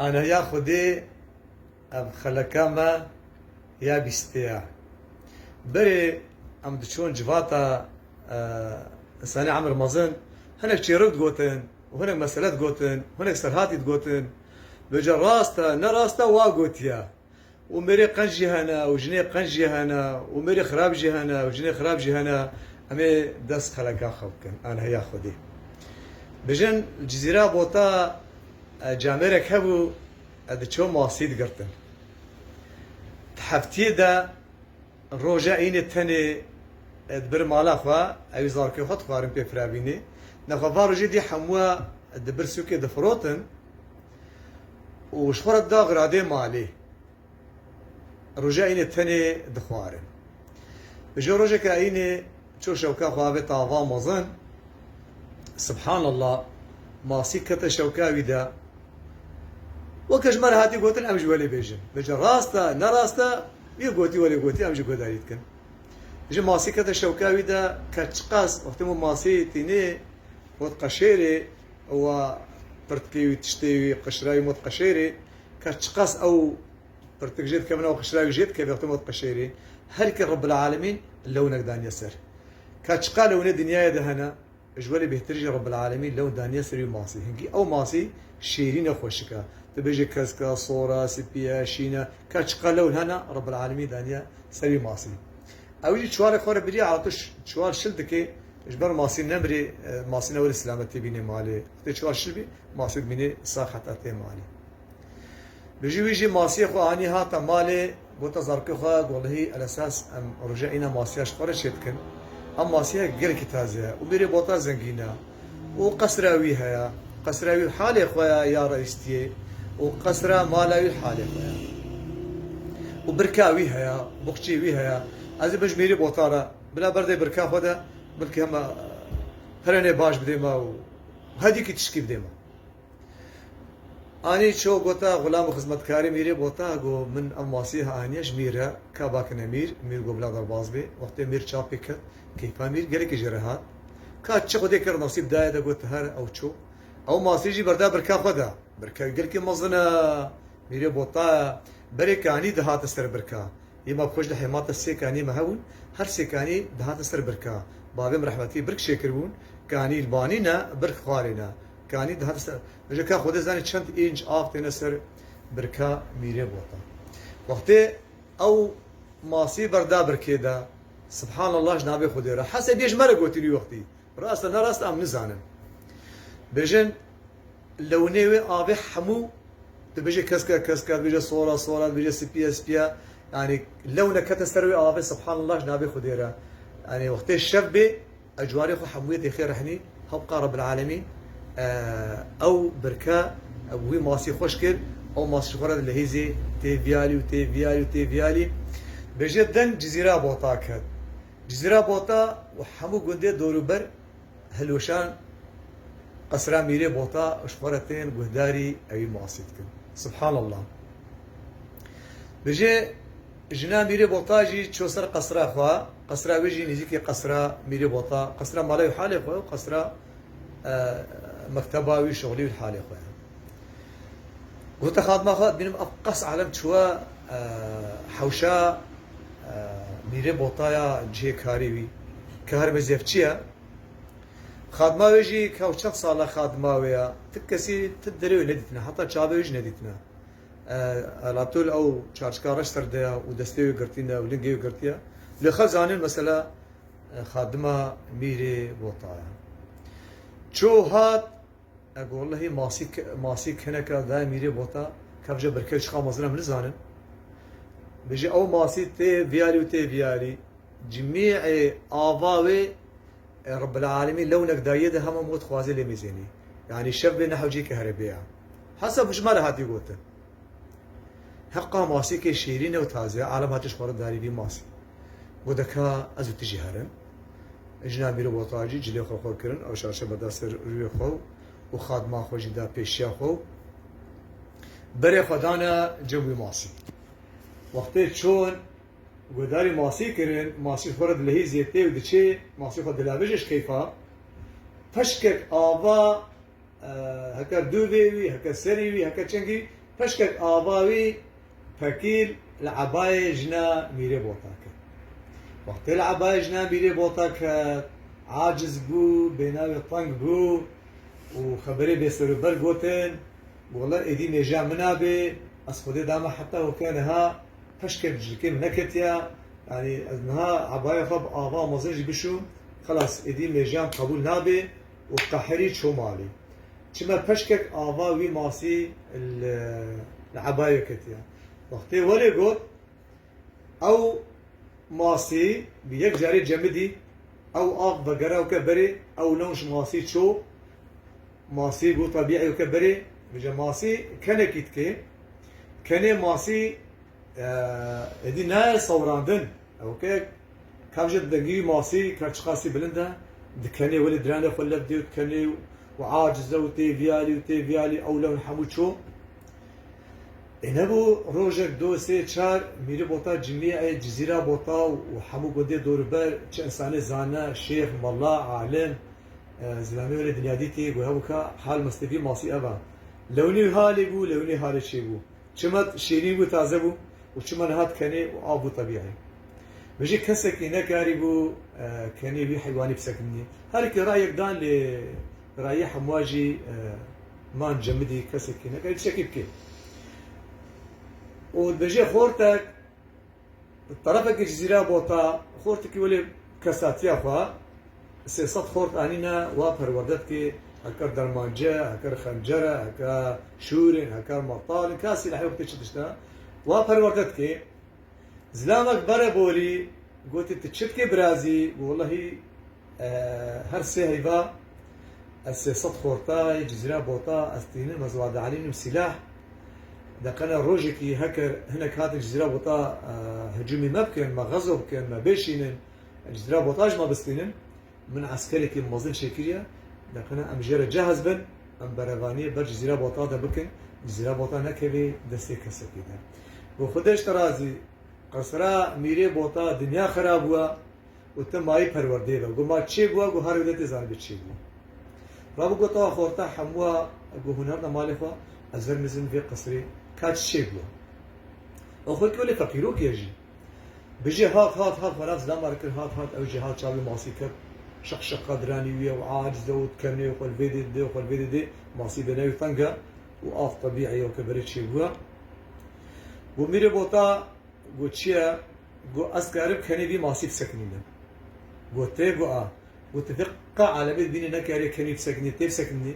أنا يا خدي أم خلكاما يا بيستيا بري أم دشون جفاتا سنة عمر مازن هناك شيرد قوتن وهناك مسألة قوتن وهناك سرهاتي قوتن بجا راستا نراستا واقوتيا ومري قنجي هنا وجني قنجي هنا ومري خرابجي هنا وجني خرابجي هنا أمي دس خلقا خوكن أنا هيا خدي بجن الجزيرة بوتا جامرك هبو دچو ماسيد قرتن تحفتي دا روجا اين تاني دبر مالا خوا اوي زاركي خط خوارم بي فرابيني نخوا فاروجي دي حموا دبر سوكي دفروتن وشفرت دا غرادي مالي روجا اين تاني دخوارن بجو روجا كايني تشو شوكا خوابي طافا مزن سبحان الله ماسي كتا شوكاوي دا وكجمر هاتي قوتن امج ولي بيجن بجن راستا نراستا يقوتي ولي قوتي امج قداريت كن بجن ماسي كتا شوكاوي دا كتشقاس وقتمو ماسي تيني موت قشيري و برتكيوي تشتيوي قشراوي موت قشيري كتشقاس او برتك جيت كمنا وقشراوي جيت كيف وقت موت قشيري هلك رب العالمين لونك دان يسر كتشقا لون دنيا دهنا جولي بيهترجي رب العالمين لون دان يسر ماسي هنجي او ماسي شيرين خوشكا تبيجي كاسكا صورة سبيا شينا كاتشقا لون هنا رب العالمين دانيا سري ماسي اوجي تشوار خور بدي عطش تشوار شلدكي اجبر ماسي نمري ماسي نور السلامتي بيني مالي تشوار شلبي ماسي بيني صاحت اتي مالي بيجي ويجي ماسي خو اني هاتا مالي بوتا زركي خو والله الاساس ام رجعنا ماسياش قرشتكن ام ماسيا غير كتازه وبيري بوتا زنقينا وقسراويها قسراوي حالي خويا يا رئيستي وقسرة مالاوي حالي خويا وبركاويها يا بوختيويها يا از بجميري بوطارة بلا بردي بركا خودا بلكي هما هرني باش بديما وهديك تشكي بديما اني شو قوتا غلام خدمتكاري ميري بوتا قو من امواسيها اني جميره كاباك نمير مير قو بلا دربازبي وقت مير شابيك كيف مير قالك جرهات كات شو ديكر نصيب دايدا قلت هر او شو او ماسيجي بردا بركا خدا بركا قالك مزنا ميري بوطا بركاني دهات سر بركا يما بخوش لحمات السيكاني مهون هر سيكاني دهات سر بركا بابم رحمتي برك شكرون كاني البانينا برك خوارينا كاني دهات سر جكا خدا زاني چند انج اف تنسر بركا ميري بوطا وقتي او ماسي بردا بركيدا سبحان الله جنابي خديرا حسب يجمر قلت لي وقتي راسا نراس ام نزانن بجن لونيوي ابي حمو تبيجي كسكا بيجي صوره بيجي سبيا يعني لونه كتستروي ابي سبحان الله جنابي خديرا يعني وقت الشبي اجواري خو حمويتي خير رحني هبقى رب العالمين او بركا وي ماسي خوشكل او ماسي خورد اللي هيزي تي فيالي بيجي دن جزيره بوطاك جزيره بوطا وحمو قندي دوروبر هلوشان قصرا ميري بوطا اشفرتين قهداري اي ماسيتكن سبحان الله بيجي جنا ميري بوطا جي تشوسر قصرا خوا قصرا بيجي نزيكي قصرا ميري بوطا قصرا مالاي حالي خوا وقصرا مكتباوي شغلي حالي خوا قلت خادمه خوا بينم اقص علم شوا حوشا ميري بوطايا جي كاريوي كهر بزيفتشيا خادمه ويجي كوشت صاله خادمه ويا تكسي تدري نديتنا حتى شابه ويج نديتنا لابتول او تشارجكارش ترديا ودستيو قرتينا ولينجيو قرتيا لخزان المساله خادمه ميري بوطايا شو هات اقول والله ماسيك هناك ذا ميري بوطا كفجه بركش خامزنا من زانن بيجي او ماسي تي فيالي جميع افاوي رب العالمين لونك دايده هم موت خوازي لميزيني يعني الشاب نحو جي كهربية حسب جمال هاتي قوته حقا ماسي كي شيرين وتازه عالم هاتش خورد داري بي ماسي ودكا ازو تجي هرن جنابي رو بوطاجي جلي خو كرن او شاشه بداسر روي خو وخادمه خو جدا بيشيا خو بري خدانا جوي ماسي وقتی چون گوداری ماسی کرن ماسی خورد لهی زیتی و دچه ماسی خود دلاویجش کیفا فشکک آوا هکر دوبی وی هکر سری وی هکر چنگی پشکک آواوی فکیل العبای جنا میره بوتا کرد وقتی العبای جنا میره بوتا کرد عاجز بو بیناوی طنگ بو و خبری بسر بر گوتن والله ایدی نجا منابه از خودی دام حتی وكانها فشكل جلكي منكتيا يعني انها عباية خب آوا مزنج بشو خلاص ایدی نجا قبول نابه وقحري شو مالي كما فشكك آوا وي ماسي العباية كتيا وقتی ولی گوت او ماسي بيك جاري جمدي او آق بقرا وكبري او لونش ماسي شو ماسي بو طبيعي وكبري بجا ماسي كنكيت كي كني ماسي ادي ناي صوراندن اوكي كاجد دقي ماسي كاتشخاسي بلندا دكني ولد رانا خلف ديو كني وعاجزه وتي فيالي او لون حمود شو إنبو روجك دو سي چار ميري بوتا جميع جزيرة بوتا وحمو قدي دوربر چه انسان زانا شيخ ملا عالم زلامي ولا دنيا ديتي وهوكا حال مستفي ماسي أبا لوني هالي بو لوني هالي شي بو چمت شيرين بو تازه بو وچما نهات كني وآبو طبيعي بجي كسك نكاري بو كني بي حيواني بسكني هارك رأيك دان لرأي حمواجي ما نجمدي كسك نكاري شكيب كي وبجي خورتك طرفك الجزيرة بوطا خورتك يولي كساتيا خوا سيصد خورت انينا وابر وردتك هكر درمانجة هكر خنجرة هكر شورين هكر مطال كاسي لحي وقت تشتشتا وابر وردتك زلامك برا بولي قلت تشتكي برازي والله هر سيهيبا السيصد خورتاي جزيرة بوطا استيني مزواد عليهم سلاح دقنا روجكي هكر هناك هات الجزيرة بوطا هجومي ما بكن ما غزو بكن ما بيشينن الجزيرة بوطاج ما بستينن من عسكري كي مازن شكليا دقنا امجيرة جاهز بن ام برغانية بر جزيرة بوطا دا بكن جزيرة بوطا نكبي دستي كسكي دا وخدش ترازي قصرا ميري بوطا دنيا خراب هوا وتم ماي پرورده با ما چه بوا گو هر ولت زان بچي بوا رابو گوتا خورتا حموا گو هنر مالفا ازر مزن في قصري كات شيبوا اخوك يقول لي فقيروك يجي بيجي هات فراس لا ماركر هات او جهات شاب ماسي كب شق قدراني ويا وعاجز وتكني وقل فيدي دي ماسي بناوي طنقه واف طبيعي وكبرت شيبوا وميري بوطا قوتشيا قو اسكارب كاني بي ماسي سكنينا قوتي وتثق على بيت بيني نكاري كاني بسكني تيب سكني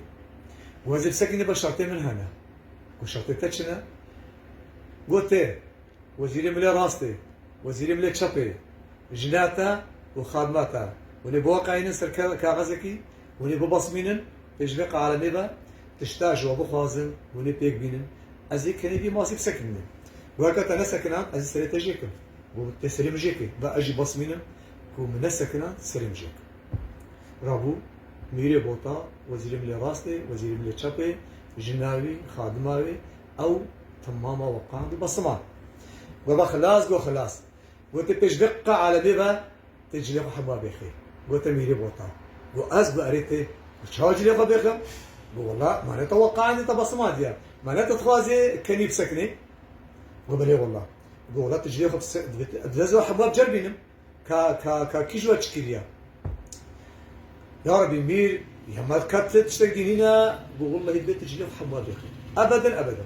وهذا بسكني بشرطين من هنا وشرطي تاتشنا قلت وزيري ملي راستي وزيري ملي تشابي جناتا وخادماتا وني بواقعين سر كاغزكي وني ببصمينن تجلق على نبا تشتاج وبخازن وني بيك بينن ازي كان يبي ماسي بسكنني وهكذا انا سكنان ازي سري تجيكم وتسلم جيكي باجي بصمينن كو من سكنان سلم جيك رابو ميري بوطا وزيري ملي راستي وزيري ملي تشابي جناوي خادماوي او تماما وقام ببصمان وبا خلاص قو خلاص قلت بيش دقة على بيبا تجي لي حبا بيخي قلت ميري بوطا قو از بقريتي شاجي لي بيخم قو والله ما نتوقع اني تبصمات يا ما نتخوازي كني بسكني قو بلي والله قو والله تجي لي دزو حبا بجربينم كا كيجوا تشكيليا يا ربي مير يا ما كانت تشتغل هنا والله البيت تجي لي حماد ابدا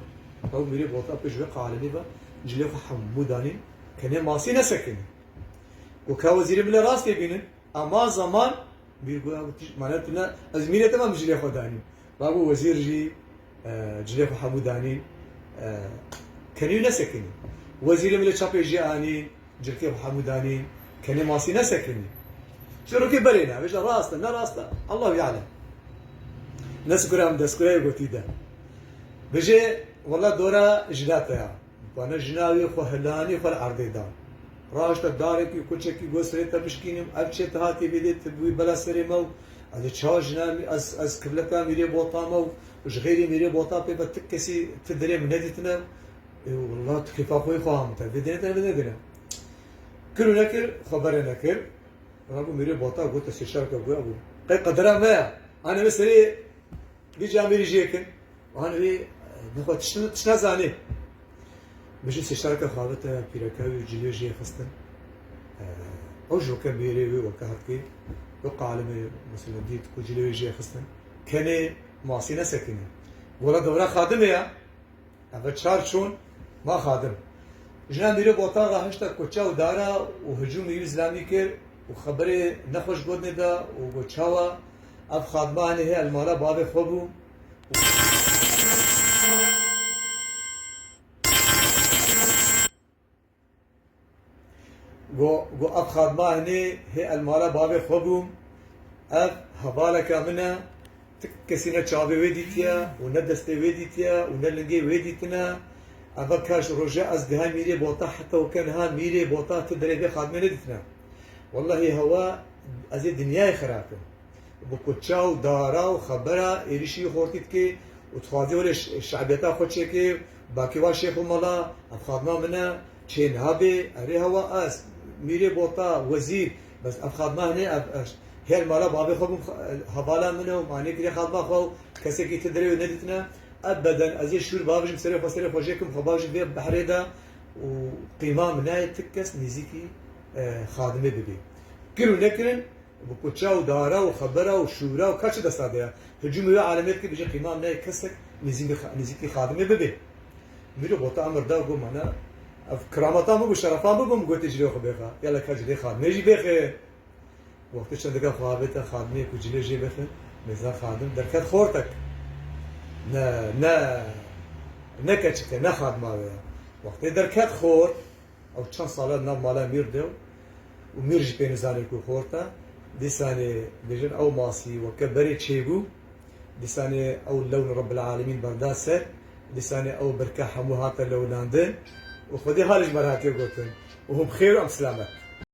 هو ميري بوطا بيجي على نيبا تجي لي حموداني كان ماسي نسكن وكوزير من راس يبين اما زمان بيقول معناتنا ازمينه تمام تجي لي خداني بابو وزير جي جي لي حموداني كان نسكن وزير من الشابي جي اني جي حموداني كان ماسي نسكن شنو كي برينا باش راسنا الله يعلم نسكرام دسكراي قوتيدا بجي والله دورا جداتها وانا جناوي خو هلاني خو العرضي دا راشت دارك كل شيء كي غسرت بشكينم ابشت هاتي بديت بلا سريمو هذا تشاجنا از كبلتا ميري بوطامو وش غيري ميري بوطا بتكسي تدري من هديتنا والله كيف اخوي فهمت بدينا كل نكر خبر نكر رابو ميري بوطا قلت استشارك ابو قي قدرها ما انا مسري بيجي عمري جيكن وانا بي نخواد تشنازاني بجي سيشارك خوابتا بيركاوي جليجي خستن او جوكا بيريوي وكهركي وقع عالمي مثلا ديت كو جليجي خستن كاني ماسينا سكينه ولا دورة خادمة يا أبد شار شون ما خادم جنا میره بوتا راهشتا کوچا و دارا و هجوم اسلامی کر و خبره نخوش گود ندا و گوچاوا اب خادمانه هي المالا باب خوبو جو اب خادمانه هي المالا باب خوبو اب حوالك منا كسينا تشابي ويديتيا وندستي ويديتيا ونلنجي ويديتنا اما كاش رجاء ازدها ميري بوطا حتى وكان ها ميري بوطا تدري بي خادمه ندتنا والله هو ازي دنياي خرافه بكوتشاو دارا وخبره ايريشي خورتيتكي وتخازي ولا الشعبيتا خوتشيكي باكي وا شيخ مالا افخادنا منا تشين هابي اري هو اس ميري بوطا وزير بس افخادنا هنا هي المالا بابي خو حوالا منه ماني كري خادما خو كسكي تدري ندتنا ابدا ازي شور بابج مسري فسري فوجيكم خباج في بحريدا وقيمه مناي تكس نزيكي خادمه ببي كلو نكرن بكوتشاو دارا وخبره وشورا وكاتش دستاديا هجوم عالميت كي بيجي قيمه مناي كسك نزيكي خادمه ببي ميرو بوتا امر دا قوم انا كرامتا مو بشرفا مو قلت جري خو بيخا يلا كاجري خادمه يجي بيخ وقتش عندك خوابته خادمه كوجلي جي بيخ ميزان خادم دركات خورتك نكتشك نخاد ماويا وقت دركات خور او چند ساله نام مالا ميردو وميرج بين زانيكو خورتا ديساني بيجن او ماسي وكبري تشيبو ديساني او لون رب العالمين برداسه ديساني او بركه حمو هاتا لولاندن وخدي هالج مراتي قلتن وهو بخير ام سلامه